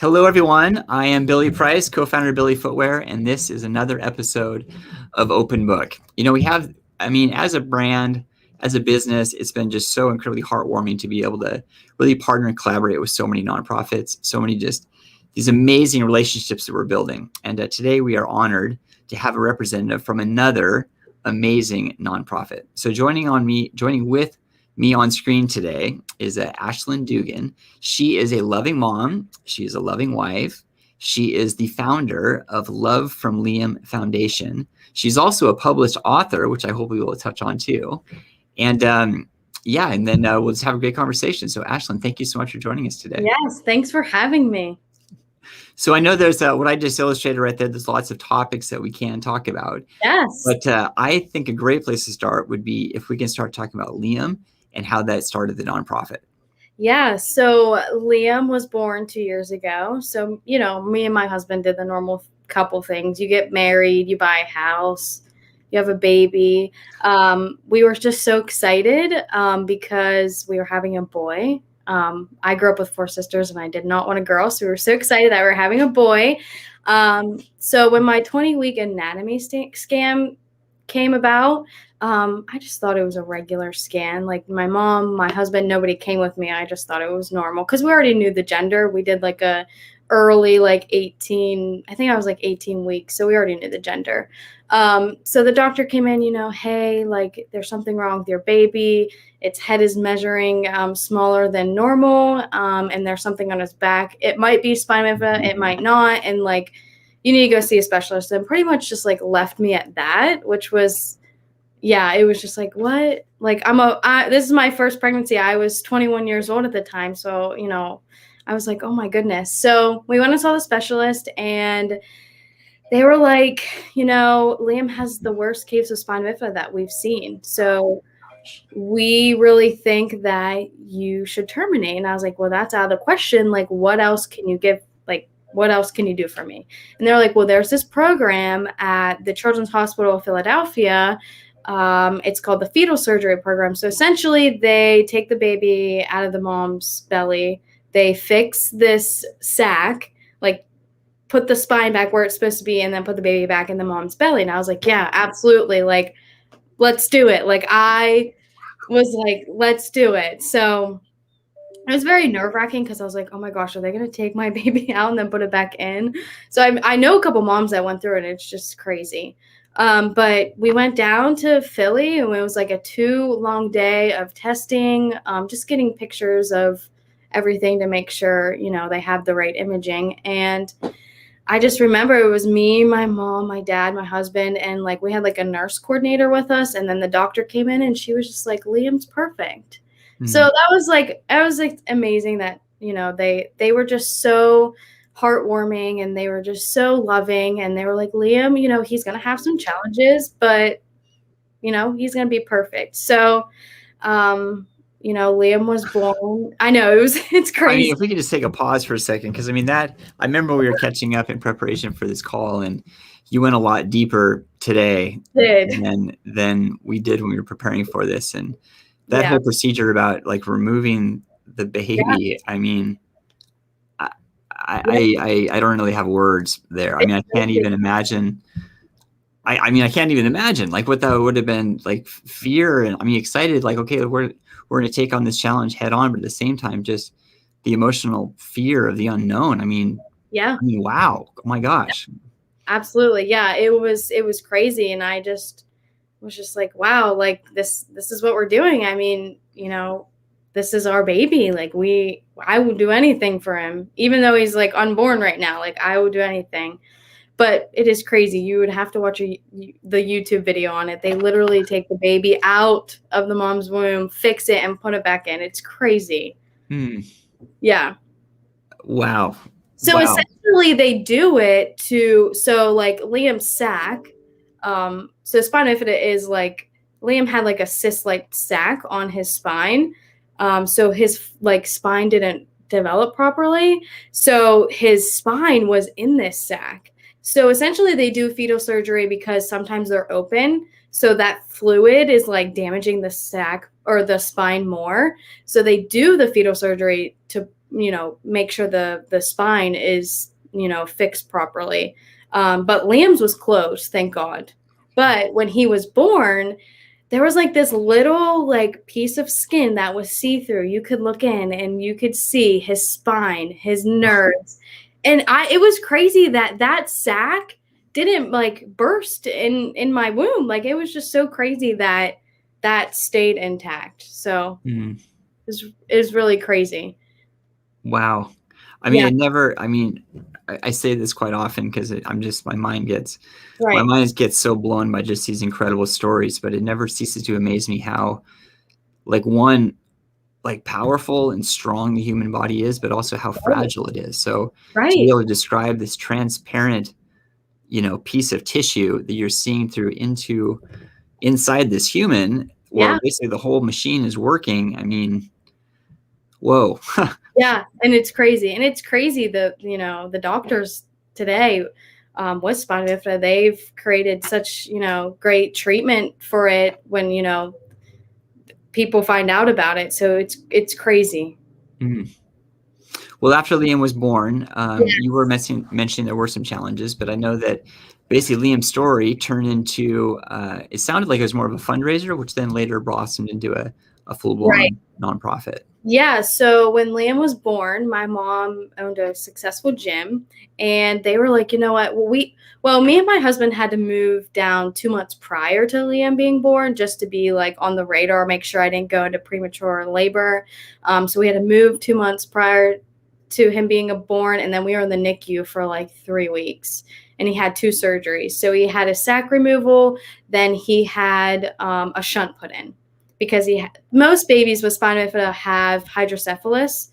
Hello, everyone. I am Billy Price, co-founder of BILLY Footwear, and this is another episode of Open Book. As a brand, as a business, it's been just so incredibly heartwarming to be able to really partner and collaborate with so many nonprofits, so many just these amazing relationships that we're building. And today we are honored to have a representative from another amazing nonprofit. So joining with me on screen today is Ashlyn Dugan. She is a loving mom. She is a loving wife. She is the founder of Love from Liam Foundation. She's also a published author, which I hope we will touch on too. And then we'll just have a great conversation. So Ashlyn, thank you so much for joining us today. Yes, thanks for having me. So I know there's what I just illustrated right there. There's lots of topics that we can talk about. Yes. But I think a great place to start would be if we can start talking about Liam and how that started the nonprofit. Yeah, so Liam was born 2 years ago. So, me and my husband did the normal couple things. You get married, you buy a house, you have a baby. We were just so excited because we were having a boy. I grew up with 4 sisters and I did not want a girl. So we were so excited that we were having a boy. So when my 20-week anatomy scan came about, I just thought it was a regular scan. Like my mom, my husband, nobody came with me. I just thought it was normal because we already knew the gender. We did like a early, 18, I think I was 18 weeks. So we already knew the gender. So the doctor came in, hey, there's something wrong with your baby. Its head is measuring smaller than normal. And there's something on its back. It might be spina bifida, it might not. And you need to go see a specialist. And pretty much just left me at that, which was, it was just what? This is my first pregnancy. I was 21 years old at the time. So, I was oh my goodness. So we went and saw the specialist and they were Liam has the worst case of spina bifida that we've seen. So we really think that you should terminate. And I was well, that's out of the question. What else can you give? What else can you do for me? And they're well, there's this program at the Children's Hospital of Philadelphia. It's called the Fetal Surgery Program. So essentially they take the baby out of the mom's belly. They fix this sac, put the spine back where it's supposed to be, and then put the baby back in the mom's belly. And I was yeah, absolutely. Let's do it. I was let's do it. So it was very nerve-wracking because I was oh my gosh, are they going to take my baby out and then put it back in? So I know a couple moms that went through it, and it's just crazy. But we went down to Philly, and it was a 2-long day of testing, just getting pictures of everything to make sure, they have the right imaging. And I just remember it was me, my mom, my dad, my husband, and we had a nurse coordinator with us. And then the doctor came in and she was just Liam's perfect. Mm-hmm. So that was amazing that, they were just so heartwarming and they were just so loving. And they were Liam, he's going to have some challenges, but, he's going to be perfect. So, Liam was born. I know it's crazy. If we could just take a pause for a second, because I remember we were catching up in preparation for this call, and you went a lot deeper today than we did when we were preparing for this, and that whole procedure about removing the baby. Yeah. I don't really have words there. I can't even imagine. I can't even imagine what that would have been fear and excited. Okay, we're going to take on this challenge head on, but at the same time, just the emotional fear of the unknown. Wow. Oh my gosh. Absolutely. Yeah. It was crazy. And I just was just wow, this is what we're doing. This is our baby. I would do anything for him, even though he's unborn right now. I would do anything. But it is crazy. You would have to watch the YouTube video on it. They literally take the baby out of the mom's womb, fix it, and put it back in. It's crazy. Yeah. Wow. So essentially they do it Liam's sac. So spina bifida is Liam had a cyst-like sac on his spine. So his spine didn't develop properly. So his spine was in this sac. So essentially they do fetal surgery because sometimes they're open. So that fluid is damaging the sac or the spine more. So they do the fetal surgery to make sure the spine is, fixed properly. But Liam's was closed, thank God. But when he was born, there was like this little like piece of skin that was see-through. You could look in and you could see his spine, his nerves. And it was crazy that sac didn't like burst in my womb. Like it was just so crazy that stayed intact. So it's really crazy. Wow. I mean, I say this quite often because my mind gets so blown by just these incredible stories, but it never ceases to amaze me how powerful and strong the human body is, but also how fragile it is. So to be able to describe this transparent, piece of tissue that you're seeing through inside this human, where basically the whole machine is working. I mean, whoa. Yeah. And it's crazy. And it's crazy that, the doctors today with Spina Bifida, they've created such, great treatment for it when, people find out about it. So it's crazy. Well, after Liam was born, you were mentioning there were some challenges, but I know that basically Liam's story turned into, it sounded like it was more of a fundraiser, which then later blossomed into a full-blown nonprofit. Yeah. So when Liam was born, my mom owned a successful gym, and they were like, you know what? Well, me and my husband had to move down 2 months prior to Liam being born just to be like on the radar, make sure I didn't go into premature labor. So we had to move 2 months prior to him being born, and then we were in the NICU for like 3 weeks, and he had 2 surgeries. So he had a sac removal, then he had a shunt put in. Because most babies with spina bifida have hydrocephalus,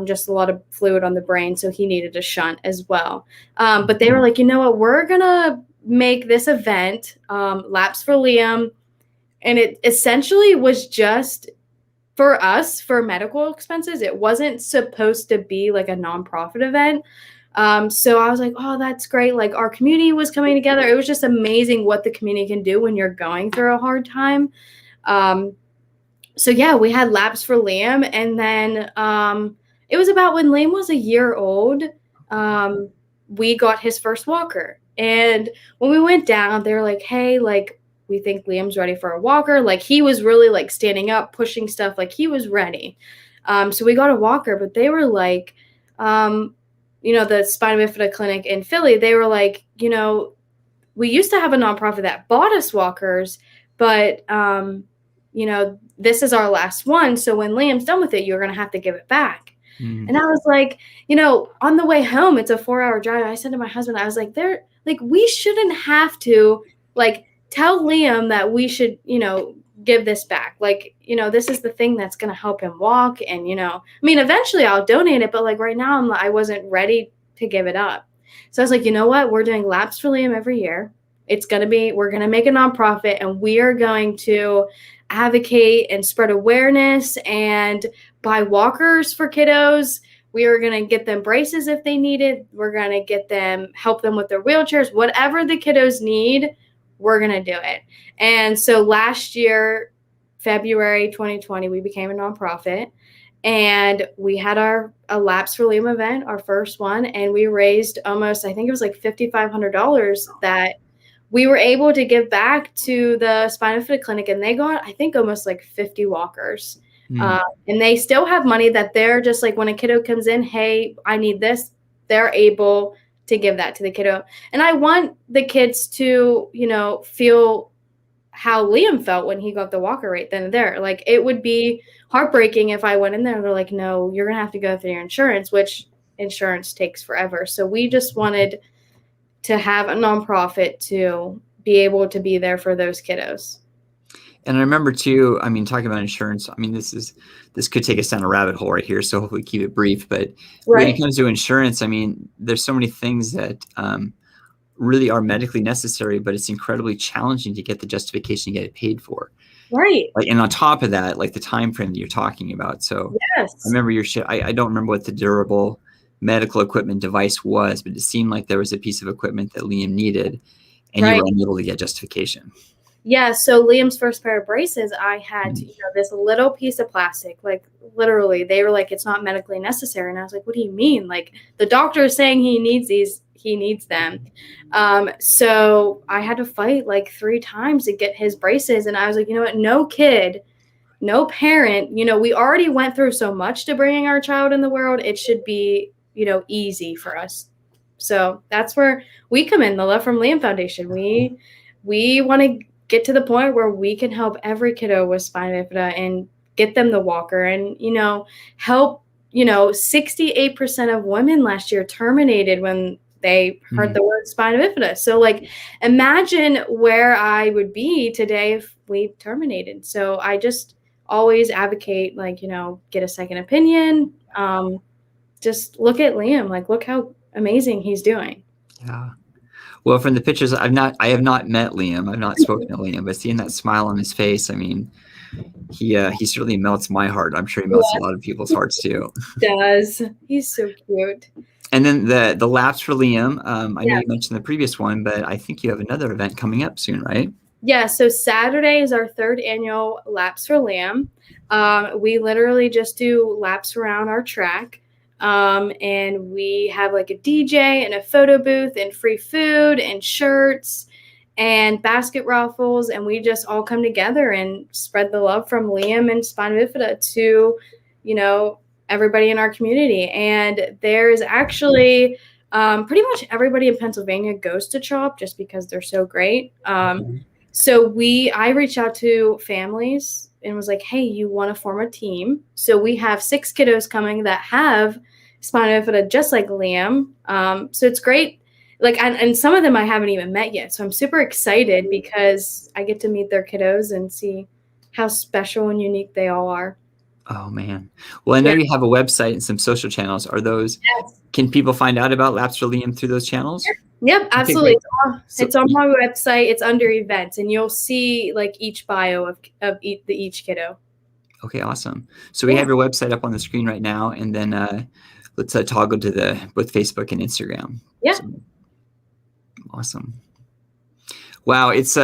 just a lot of fluid on the brain, so he needed a shunt as well. But they were like, you know what, we're going to make this event, Laps for Liam, and it essentially was just for us, for medical expenses. It wasn't supposed to be like a nonprofit event. So I was like, oh, that's great. Like our community was coming together. It was just amazing what the community can do when you're going through a hard time. So yeah, we had Laps for Liam, and then it was about when Liam was a year old, we got his first walker. And when we went down, they were like, hey, like, we think Liam's ready for a walker. Like he was really like standing up, pushing stuff, like he was ready. So we got a walker, but they were like, the Spina Bifida clinic in Philly, they were like, we used to have a nonprofit that bought us walkers, but this is our last one. So when Liam's done with it, you're going to have to give it back. And I was like, on the way home, it's a 4-hour drive. I said to my husband, I was like, we shouldn't have to like tell Liam that we should, give this back. Like, this is the thing that's going to help him walk. And, eventually I'll donate it, but like right now I wasn't ready to give it up. So I was like, you know what? We're doing Laps for Liam every year. We're going to make a nonprofit, and we are going to advocate and spread awareness and buy walkers for kiddos. We are going to get them braces if they need it. We're going to help them with their wheelchairs, whatever the kiddos need, we're going to do it. And so last year, February 2020, we became a nonprofit, and we had a Laps for Liam event, our first one. And we raised almost, I think it was like $5,500 that we were able to give back to the Spina Bifida clinic, and they got, I think, almost like 50 walkers. And they still have money that they're just like, when a kiddo comes in, hey, I need this, they're able to give that to the kiddo. And I want the kids to, feel how Liam felt when he got the walker right then and there. Like it would be heartbreaking if I went in there and they're like, no, you're going to have to go through your insurance, which insurance takes forever. So we just wanted to have a nonprofit to be able to be there for those kiddos. And I remember too, talking about insurance, this could take us down a rabbit hole right here, so hopefully keep it brief. But when it comes to insurance, there's so many things that really are medically necessary, but it's incredibly challenging to get the justification to get it paid for. Right. And on top of that, like the time frame that you're talking about. So yes. I remember I don't remember what the durable medical equipment device was, but it seemed like there was a piece of equipment that Liam needed, and you were unable to get justification. Yeah, so Liam's first pair of braces, I had to, this little piece of plastic, like literally, they were like, it's not medically necessary. And I was like, what do you mean? Like the doctor is saying he needs these, he needs them. So I had to fight like 3 times to get his braces. And I was like, you know what? No kid, no parent, we already went through so much to bringing our child in the world. It should be, easy for us. So that's where we come in, the Love from Liam Foundation. We want to get to the point where we can help every kiddo with spina bifida and get them the walker and, help, 68% of women last year terminated when they heard the word spina bifida. So like, imagine where I would be today if we terminated. So I just always advocate, like, get a second opinion. Just look at Liam, like, look how amazing he's doing. Yeah. Well, from the pictures, I have not met Liam. I've not spoken to Liam, but seeing that smile on his face, I mean, he certainly melts my heart. I'm sure he melts a lot of people's hearts too. Does. He's so cute. And then the laps for Liam. I know you mentioned the previous one, but I think you have another event coming up soon, right? Yeah. So Saturday is our 3rd annual Laps for Liam. We literally just do laps around our track. And we have like a DJ and a photo booth and free food and shirts and basket raffles. And we just all come together and spread the love from Liam and Spina Bifida to, everybody in our community. And there's actually pretty much everybody in Pennsylvania goes to CHOP just because they're so great. So I reached out to families and was like, hey, you want to form a team? So we have 6 kiddos coming that have spina bifida just like Liam. So it's great. Like, and some of them I haven't even met yet. So I'm super excited because I get to meet their kiddos and see how special and unique they all are. Oh, man. Well, I know you have a website and some social channels. Are those, can people find out about Laps for Liam through those channels? Yep, absolutely. It's on my website. It's under events, and you'll see like each bio of each kiddo. Okay, awesome. So we have your website up on the screen right now, and then let's toggle to both Facebook and Instagram. Yeah. So, awesome. Wow, it's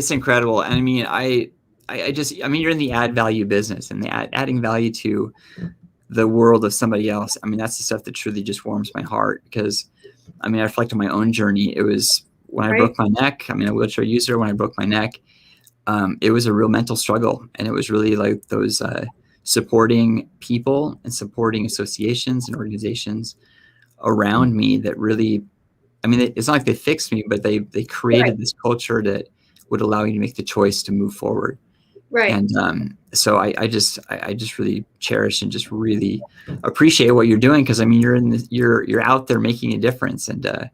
incredible. And I mean, I mean, you're in the add value business, and adding value to the world of somebody else. I mean, that's the stuff that truly just warms my heart, because I mean, I reflect on my own journey. It was when I broke my neck. I mean, a wheelchair user, when I broke my neck, it was a real mental struggle. And it was really like those supporting people and supporting associations and organizations around me that really, I mean, it's not like they fixed me, but they created this culture that would allow you to make the choice to move forward. Right. And so I just really cherish and just really appreciate what you're doing, because I mean, you're out there making a difference, and then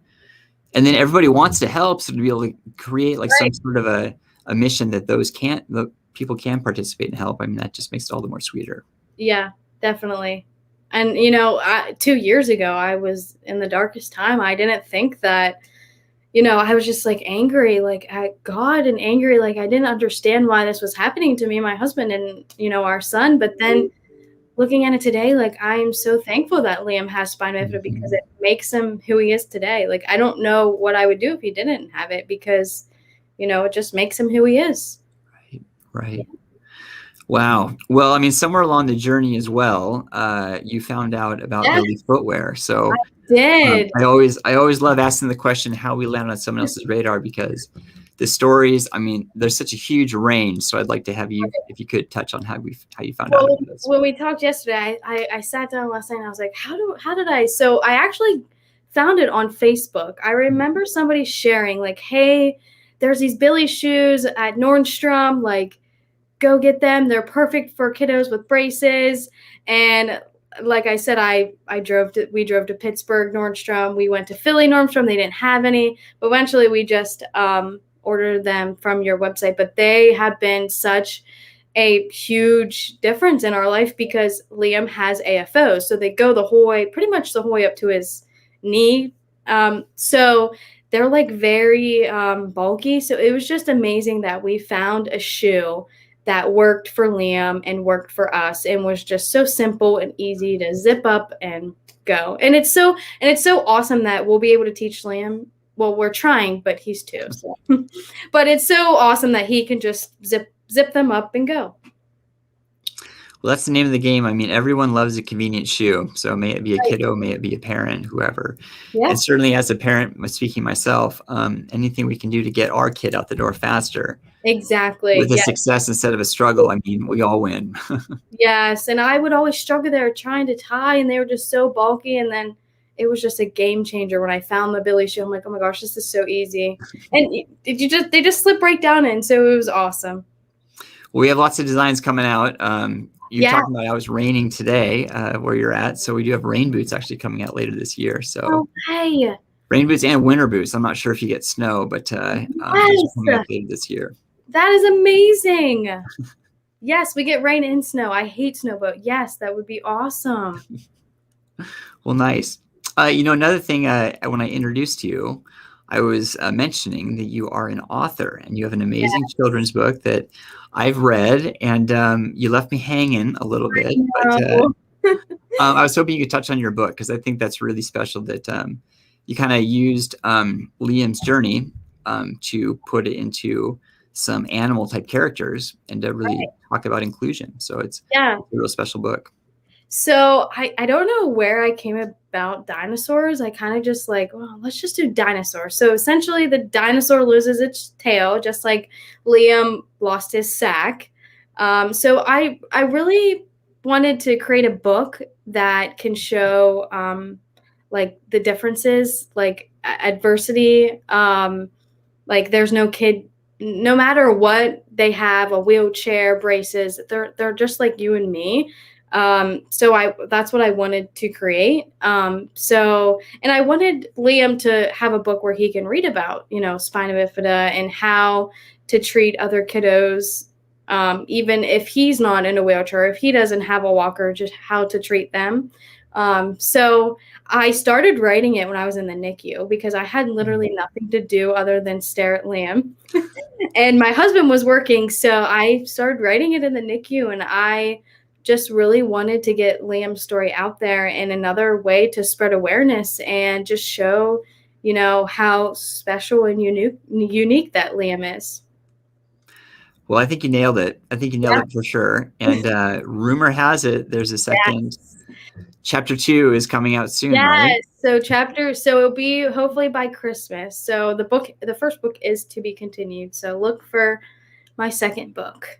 everybody wants to help, so to be able to create like some sort of a mission that the people can participate and help. I mean, that just makes it all the more sweeter. Yeah, definitely. And 2 years ago, I was in the darkest time. I didn't think that. I was just like angry, like at God, and angry, like I didn't understand why this was happening to me and my husband and, our son. But then looking at it today, like I'm so thankful that Liam has spina bifida, because it makes him who he is today. Like I don't know what I would do if he didn't have it, because, it just makes him who he is. Right. Wow. Well, I mean, somewhere along the journey as well, you found out about BILLY Footwear. So did. I always love asking the question how we land on someone else's radar, because the stories, I mean, there's such a huge range. So I'd like to have you, if you could touch on how you found out about this. When we talked yesterday, I sat down last night and I was like, how did I? So I actually found it on Facebook. I remember somebody sharing like, hey, there's these BILLY shoes at Nordstrom, like go get them. They're perfect for kiddos with braces. And like I said, we drove to Pittsburgh Nordstrom. We went to Philly Nordstrom. They didn't have any, but eventually we just ordered them from your website. But they have been such a huge difference in our life, because Liam has AFO. So they go pretty much the whole way up to his knee. So they're like very bulky. So it was just amazing that we found a shoe that worked for Liam and worked for us, and was just so simple and easy to zip up and go. And it's so awesome that we'll be able to teach Liam well, we're trying, but he's 2. So. But it's so awesome that he can just zip them up and go. Well, that's the name of the game. I mean, everyone loves a convenient shoe. So may it be a kiddo, may it be a parent, whoever. Yeah. And certainly as a parent, speaking myself, anything we can do to get our kid out the door faster. Exactly. With a success instead of a struggle. I mean, we all win. Yes. And I would always struggle there trying to tie, and they were just so bulky. And then it was just a game changer when I found the Billy shoe. I'm like, oh my gosh, this is so easy. And they just slip right down in. So it was awesome. Well, we have lots of designs coming out. You're talking about, I was raining today where you're at. So we do have rain boots actually coming out later this year. So rain boots and winter boots. I'm not sure if you get snow, but coming out later this year. That is amazing. Yes, we get rain and snow. I hate snow, but yes, that would be awesome. Well, nice. Another thing, when I introduced you, I was mentioning that you are an author and you have an amazing children's book that I've read, and you left me hanging a little bit. But I was hoping you could touch on your book, because I think that's really special that you kind of used Liam's journey to put it into some animal type characters and to really talk about inclusion. So it's a real special book. So I don't know where I came about dinosaurs. I kind of just like, well, let's just do dinosaurs. So essentially the dinosaur loses its tail, just like Liam lost his sack. So I really wanted to create a book that can show like the differences, like adversity. Like there's no kid, no matter what they have, a wheelchair, braces, they're just like you and me. So that's what I wanted to create. And I wanted Liam to have a book where he can read about, spina bifida and how to treat other kiddos, even if he's not in a wheelchair, if he doesn't have a walker, just how to treat them. So I started writing it when I was in the NICU because I had literally nothing to do other than stare at Liam. And my husband was working, so I started writing it in the NICU, and I just really wanted to get Liam's story out there in another way to spread awareness and just show, how special and unique that Liam is. Well, I think you nailed it. I think you nailed it for sure. And rumor has it there's a second chapter 2 is coming out soon, right? So it'll be hopefully by Christmas. So the first book is to be continued. So look for my second book.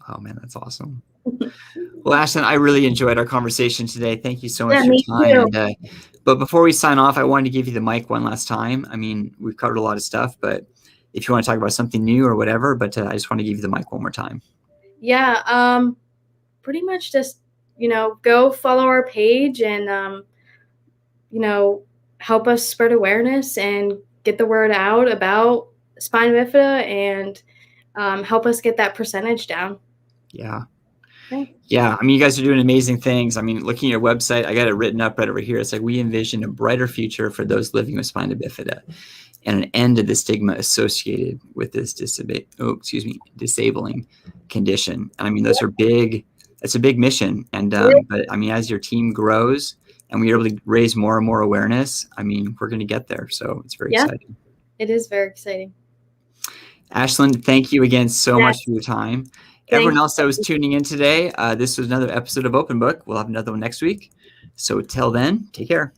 Oh man, that's awesome. Well, Ashlyn, I really enjoyed our conversation today. Thank you so much for your time. But before we sign off, I wanted to give you the mic one last time. I mean, we've covered a lot of stuff, but if you want to talk about something new or whatever, but I just want to give you the mic one more time. Yeah, pretty much just, go follow our page and, help us spread awareness and get the word out about spina bifida and help us get that percentage down. Yeah. Yeah, I mean, you guys are doing amazing things. I mean, looking at your website, I got it written up right over here. It's like, we envision a brighter future for those living with spina bifida and an end to the stigma associated with this disabling condition. And I mean, those are big. It's a big mission. And but I mean, as your team grows and we're able to raise more and more awareness, I mean, we're going to get there. So it's very exciting. It is very exciting. Ashlyn, thank you again so much for your time. Everyone else that was tuning in today, this was another episode of Open Book. We'll have another one next week. So till then, take care.